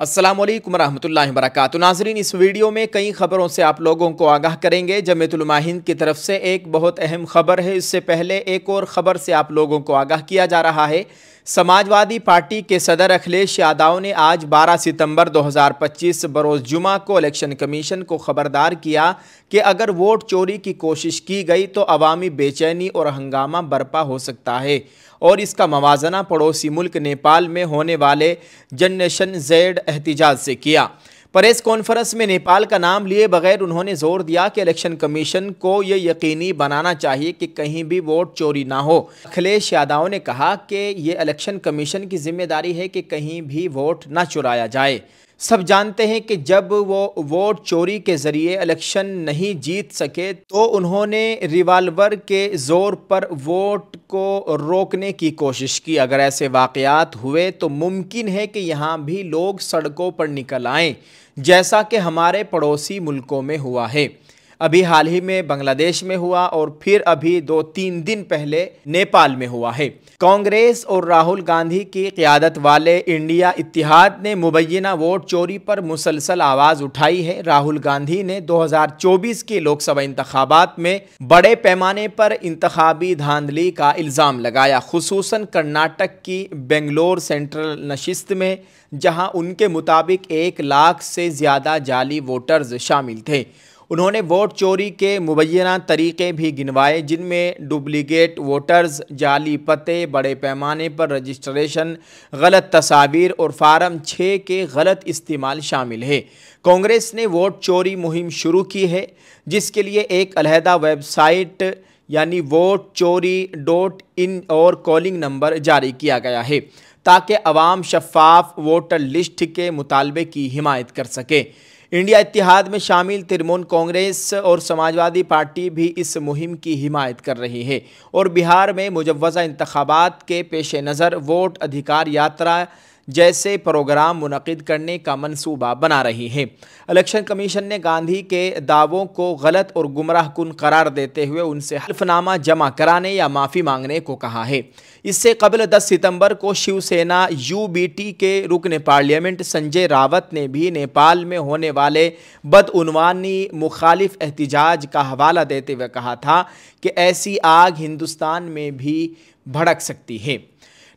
अस्सलाम वालेकुम रहमतुल्लाहि व बरकातुहू। नाज़रीन, इस वीडियो में कई खबरों से आप लोगों को आगाह करेंगे। जमीयत उलमा हिंद की तरफ से एक बहुत अहम खबर है। इससे पहले एक और ख़बर से आप लोगों को आगाह किया जा रहा है। समाजवादी पार्टी के सदर अखिलेश यादव ने आज 12 सितंबर 2025 बरोज़ जुमा को इलेक्शन कमीशन को ख़बरदार किया कि अगर वोट चोरी की कोशिश की गई तो अवामी बेचैनी और हंगामा बर्पा हो सकता है और इसका मवाजना पड़ोसी मुल्क नेपाल में होने वाले जनरेशन ज़ेड एहतिजाज से किया। प्रेस कॉन्फ्रेंस में नेपाल का नाम लिए बगैर उन्होंने जोर दिया कि इलेक्शन कमीशन को ये यकीनी बनाना चाहिए कि कहीं भी वोट चोरी ना हो। अखिलेश यादव ने कहा कि ये इलेक्शन कमीशन की जिम्मेदारी है कि कहीं भी वोट ना चुराया जाए। सब जानते हैं कि जब वो वोट चोरी के ज़रिए इलेक्शन नहीं जीत सके तो उन्होंने रिवाल्वर के ज़ोर पर वोट को रोकने की कोशिश की। अगर ऐसे वाक़यात हुए तो मुमकिन है कि यहाँ भी लोग सड़कों पर निकल आएँ, जैसा कि हमारे पड़ोसी मुल्कों में हुआ है। अभी हाल ही में बांग्लादेश में हुआ और फिर अभी 2-3 दिन पहले नेपाल में हुआ है। कांग्रेस और राहुल गांधी की क़यादत वाले इंडिया इत्तेहाद ने मुबैना वोट चोरी पर मुसलसल आवाज़ उठाई है। राहुल गांधी ने 2024 के लोकसभा इंतखाबात में बड़े पैमाने पर इंतखाबी धांधली का इल्ज़ाम लगाया, खुसूसन कर्नाटक की बेंगलोर सेंट्रल नशिस्त में, जहां उनके मुताबिक 1 लाख से ज़्यादा जाली वोटर्स शामिल थे। उन्होंने वोट चोरी के मुबैना तरीक़े भी गिनवाए, जिनमें डुप्लीकेट वोटर्स, जाली पते, बड़े पैमाने पर रजिस्ट्रेशन, गलत तस्वीर और फार्म 6 के गलत इस्तेमाल शामिल है। कांग्रेस ने वोट चोरी मुहिम शुरू की है, जिसके लिए एक अलहदा वेबसाइट यानी votechori.in और कॉलिंग नंबर जारी किया गया है ताकि अवाम शफाफ वोटर लिस्ट के मुतालबे की हिमायत कर सके। इंडिया इत्तेहाद में शामिल तृणमूल कांग्रेस और समाजवादी पार्टी भी इस मुहिम की हिमायत कर रही है और बिहार में मुजव्वज़ा इंतखाबात के पेश नज़र वोट अधिकार यात्रा जैसे प्रोग्राम मुनक़िद करने का मंसूबा बना रही है। इलेक्शन कमीशन ने गांधी के दावों को गलत और गुमराह कुन करार देते हुए उनसे हल्फनामा जमा कराने या माफ़ी मांगने को कहा है। इससे कबल 10 सितंबर को शिवसेना यूबीटी के रुकन पार्लियामेंट संजय रावत ने भी नेपाल में होने वाले बदउनवानी मुखालिफ एहतिजाज का हवाला देते हुए कहा था कि ऐसी आग हिंदुस्तान में भी भड़क सकती है।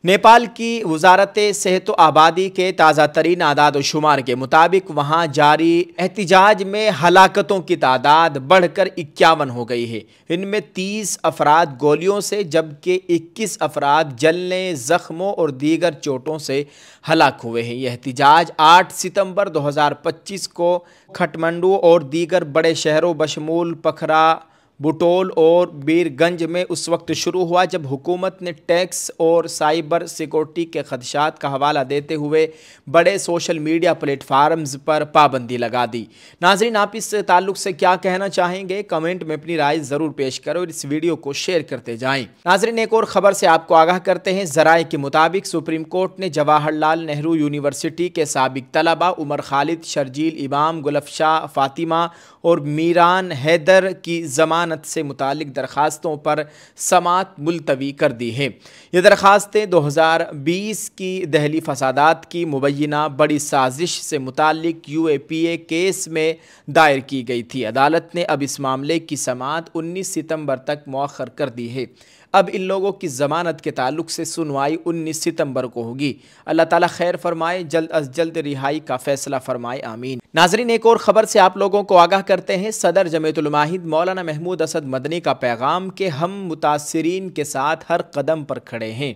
नेपाल की वजारत सेहत व आबादी के ताज़ा तरीन आदाद व शुमार के मुताबिक वहाँ जारी एहतिजाज में हलाकतों की तादाद बढ़कर 51 हो गई है। इनमें 30 अफराद गोलियों से जबकि 21 अफराद जलने, ज़ख्मों और दीगर चोटों से हलाक हुए हैं। यह एहतिजाज 8 सितंबर 2025 को काठमांडू और दीगर बड़े शहरों बशमूल पखरा, बुटोल और बीरगंज में उस वक्त शुरू हुआ जब हुकूमत ने टैक्स और साइबर सिक्योरिटी के खदशात का हवाला देते हुए बड़े सोशल मीडिया प्लेटफार्म्स पर पाबंदी लगा दी। नाज़रीन, आप इस ताल्लुक़ से क्या कहना चाहेंगे? कमेंट में अपनी राय ज़रूर पेश करें और इस वीडियो को शेयर करते जाएँ। नाज़रीन, एक और ख़बर से आपको आगाह करते हैं। ज़राए के मुताबिक सुप्रीम कोर्ट ने जवाहरलाल नेहरू यूनिवर्सिटी के साबिक तलबा उमर खालिद, शर्जील इमाम, गुलफशाह फातिमा और मीरान हैदर की ज़मानत से मुतालिक दरखास्तों पर समात मुलतवी कर दी है। ये दरखास्तें 2020 की दहली फसादात की मुबैना बड़ी साजिश से मुतालिक UAPA केस में दायर की गई थी। अदालत ने अब इस मामले की समात 19 सितंबर तक मौखर कर दी है। अब इन लोगों की ज़मानत के ताल्लुक़ से सुनवाई 19 सितंबर को होगी। अल्लाह ताला खैर फरमाए, जल्द अज जल्द रिहाई का फ़ैसला फरमाए, आमीन। नाज़रीन, एक और ख़बर से आप लोगों को आगाह करते हैं। सदर जमीयत उलमा हिंद मौलाना महमूद असद मदनी का पैगाम कि हम मुतासिरीन के साथ हर कदम पर खड़े हैं।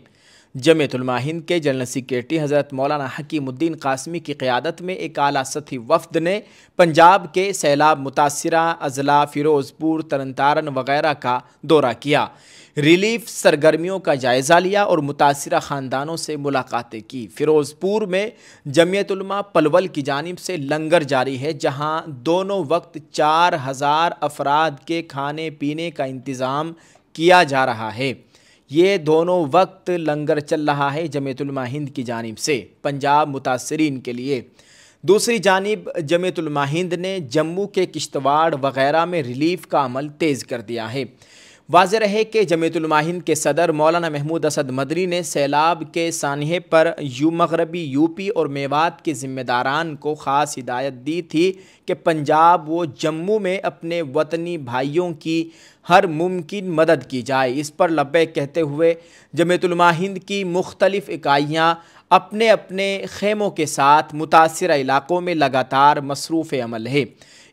जमीयत उलमा हिंद के जनरल सेक्रेटरी हज़रत मौलाना हकीमुद्दीन कासमी की क़यादत में एक आला सतही वफ़द ने पंजाब के सैलाब मुतासिरा अज़ला फ़िरोज़पुर, तरनतारन वग़ैरह का दौरा किया, रिलीफ सरगर्मियों का जायज़ा लिया और मुतासिरा ख़ानदानों से मुलाकातें की। फ़िरोज़पुर में जमीयत उलमा पलवल की जानिब से लंगर जारी है, जहाँ दोनों वक्त 4000 अफराद के खाने पीने का इंतज़ाम किया जा रहा है। ये दोनों वक्त लंगर चल रहा है जमीयत उलमा हिंद की जानिब से पंजाब मुतासिरीन के लिए। दूसरी जानिब जमीयत उलमा हिंद ने जम्मू के किश्तवाड़ वग़ैरह में रिलीफ का अमल तेज़ कर दिया है। واضح رہے کہ جمعیت علماء ہند کے صدر مولانا محمود اسد مدنی نے سیلاب کے سانحے پر مغربی یو پی اور میوات کے ذمہ داران کو خاص ہدایت دی تھی کہ پنجاب و جموں میں اپنے وطنی بھائیوں کی ہر ممکن مدد کی جائے۔ اس پر لبیک کہتے ہوئے جمعیت علماء ہند کی مختلف اکائیاں اپنے اپنے خیموں کے ساتھ متاثرہ علاقوں میں لگاتار مصروف عمل ہے۔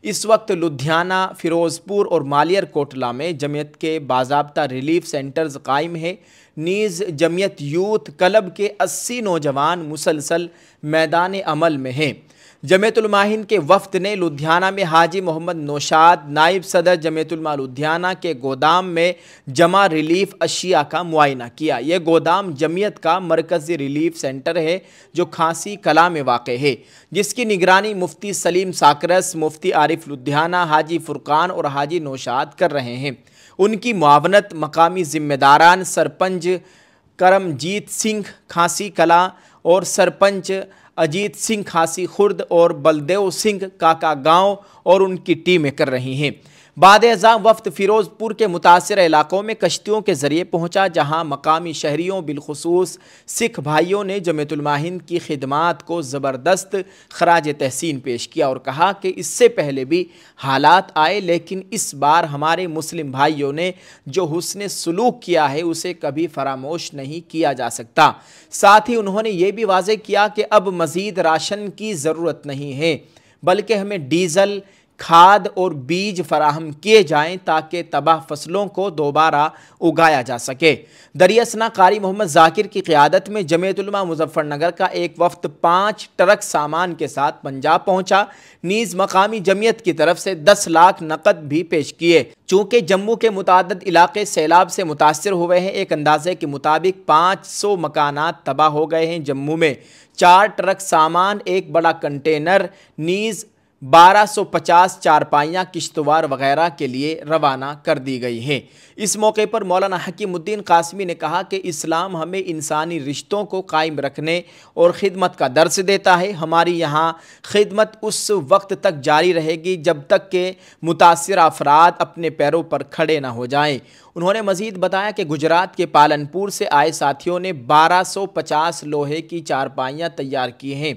اس وقت لدھیانہ، فیروزپور اور مالیار کوٹلہ میں جمعیت کے باضابطہ ریلیف سینٹرز قائم ہیں۔ نیز جمعیت یوتھ کلب کے 80 نوجوان مسلسل میدان عمل میں ہیں۔ جمعیت علماء ہند کے وفد نے لدھیانہ میں حاجی محمد نوشاد نائب صدر جمعیت علماء لدھیانہ کے گودام میں جمع ریلیف اشیاء کا معائنہ کیا۔ یہ گودام جمعیت کا مرکزی ریلیف سینٹر ہے جو کھانسی کلاں میں واقع ہے، جس کی نگرانی مفتی سلیم ساکرس، مفتی عارف لدھیانہ، حاجی فرقان اور حاجی نوشاد کر رہے ہیں۔ ان کی معاونت مقامی ذمہ داران سرپنچ کرمجیت سنگھ کھانسی کلاں اور سرپنچ اجیت سنگھ کھانسی خرد اور بلدیو سنگھ کاکا گاؤں اور ان کی ٹیمیں کر رہی ہیں۔ بعد ازاں وفد فیروزپور کے متاثرہ علاقوں میں کشتیوں کے ذریعے پہنچا، جہاں مقامی شہریوں بالخصوص سکھ بھائیوں نے جمعیت علماء ہند کی خدمات کو زبردست خراج تحسین پیش کیا اور کہا کہ اس سے پہلے بھی حالات آئے، لیکن اس بار ہمارے مسلم بھائیوں نے جو حسن سلوک کیا ہے اسے کبھی فراموش نہیں کیا جا سکتا۔ ساتھ ہی انہوں نے یہ بھی واضح کیا کہ اب مزید راشن کی ضرورت نہیں ہے، بلکہ ہمیں ڈیزل، کھاد اور بیج فراہم کیے جائیں تاکہ تباہ فصلوں کو دوبارہ اگایا جا سکے۔ دریاسنا قاری محمد ذاکر کی قیادت میں جمعیت علماء مظفر نگر کا ایک وفد 5 ٹرک سامان کے ساتھ پنجاب پہنچا۔ نیز مقامی جمعیت کی طرف سے 10 لاکھ نقد بھی پیش کیے۔ چونکہ جموں کے متعدد علاقے سیلاب سے متاثر ہوئے ہیں، ایک اندازے کے مطابق 500 مکانات تباہ ہو گئے ہیں۔ جموں میں 4 ٹرک سامان، ایک بڑا کنٹینر، نیز 1250 چارپائیاں کشتواڑ وغیرہ کے لیے روانہ کر دی گئی ہیں۔ اس موقع پر مولانا حکیم الدین قاسمی نے کہا کہ اسلام ہمیں انسانی رشتوں کو قائم رکھنے اور خدمت کا درس دیتا ہے۔ ہماری یہاں خدمت اس وقت تک جاری رہے گی جب تک کہ متاثرہ افراد اپنے پیروں پر کھڑے نہ ہو جائیں۔ انہوں نے مزید بتایا کہ گجرات کے پالنپور سے آئے ساتھیوں نے 1250 لوہے کی چارپائیاں تیار کی ہیں۔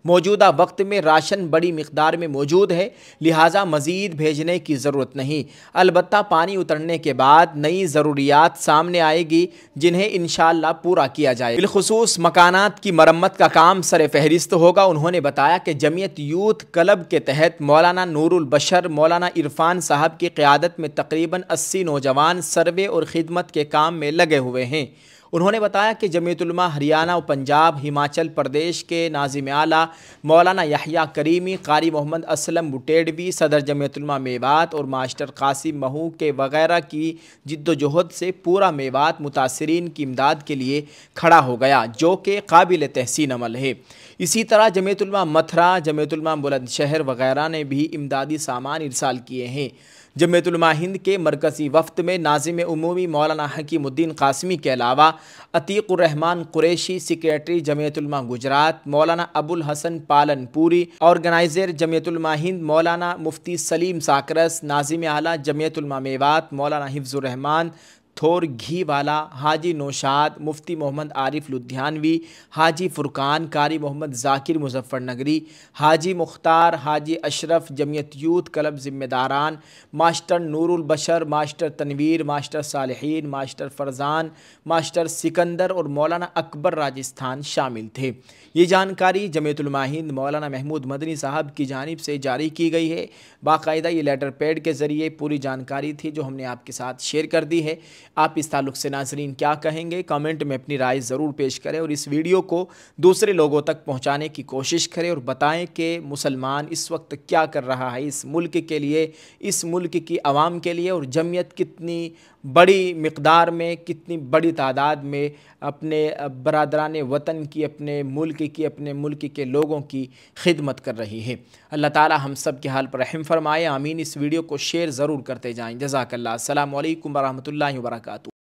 موجودہ وقت میں راشن بڑی مقدار میں موجود ہے، لہٰذا مزید بھیجنے کی ضرورت نہیں۔ البتہ پانی اترنے کے بعد نئی ضروریات سامنے آئے گی جنہیں انشاءاللہ پورا کیا جائے۔ بالخصوص مکانات کی مرمت کا کام سر فہرست ہوگا۔ انہوں نے بتایا کہ جمعیت یوتھ کلب کے تحت مولانا نور البشر، مولانا عرفان صاحب کی قیادت میں تقریباً 80 نوجوان سروے اور خدمت کے کام میں لگے ہوئے ہیں۔ انہوں نے بتایا کہ جمعیت علماء ہریانہ و پنجاب، ہماچل پردیش کے ناظم اعلیٰ مولانا یحییٰ کریمی، قاری محمد اسلم بٹیڑوی، صدر جمعیت علماء میوات اور ماسٹر قاسم محو کے وغیرہ کی جد و جہد سے پورا میوات متاثرین کی امداد کے لیے کھڑا ہو گیا، جو کہ قابل تحسین عمل ہے۔ اسی طرح جمعیت علماء متھرا، جمعیت علماء بلند شہر وغیرہ نے بھی امدادی سامان ارسال کیے ہیں۔ جمعیت علماء ہند کے مرکزی وفد میں ناظم عمومی مولانا حکیم الدین قاسمی کے علاوہ عتیق الرحمان قریشی، سیکریٹری جمعیت علماء گجرات مولانا ابو الحسن پالنپوری، آرگنائزر جمعیت علماء ہند مولانا مفتی سلیم ساکرس، ناظم اعلیٰ جمعیت علماء میوات مولانا حفظ الرحمان تھور گھی والا، حاجی نوشاد، مفتی محمد عارف لدھیانوی، حاجی فرقان، قاری محمد ذاکر مظفر نگری، حاجی مختار، حاجی اشرف، جمعیت یوتھ کلب ذمہ داران، ماسٹر نور البشر، ماسٹر تنویر، ماسٹر صالحین، ماسٹر فرزان، ماسٹر سکندر اور مولانا اکبر راجستھان شامل تھے۔ یہ جانکاری جمعیت علماء ہند مولانا محمود مدنی صاحب کی جانب سے جاری کی گئی ہے۔ باقاعدہ یہ لیٹر پیڈ کے ذریعے پوری جانکاری تھی جو ہم نے آپ کے ساتھ شیئر کر دی ہے۔ آپ اس تعلق سے ناظرین کیا کہیں گے؟ کامنٹ میں اپنی رائے ضرور پیش کریں اور اس ویڈیو کو دوسرے لوگوں تک پہنچانے کی کوشش کریں اور بتائیں کہ مسلمان اس وقت کیا کر رہا ہے اس ملک کے لیے، اس ملک کی عوام کے لیے، اور جمعیت کتنی بڑی مقدار میں، کتنی بڑی تعداد میں اپنے برادران وطن کی، اپنے ملک کی، اپنے ملک کے لوگوں کی خدمت کر رہی ہے۔ اللہ تعالی ہم سب کے حال پر رحم فرمائے، آمین۔ اس ویڈیو کو شیئر ضرور کرتے جائیں۔ جزاک اللہ۔ السلام علیکم ورحمۃ اللہ وبرکاتہ۔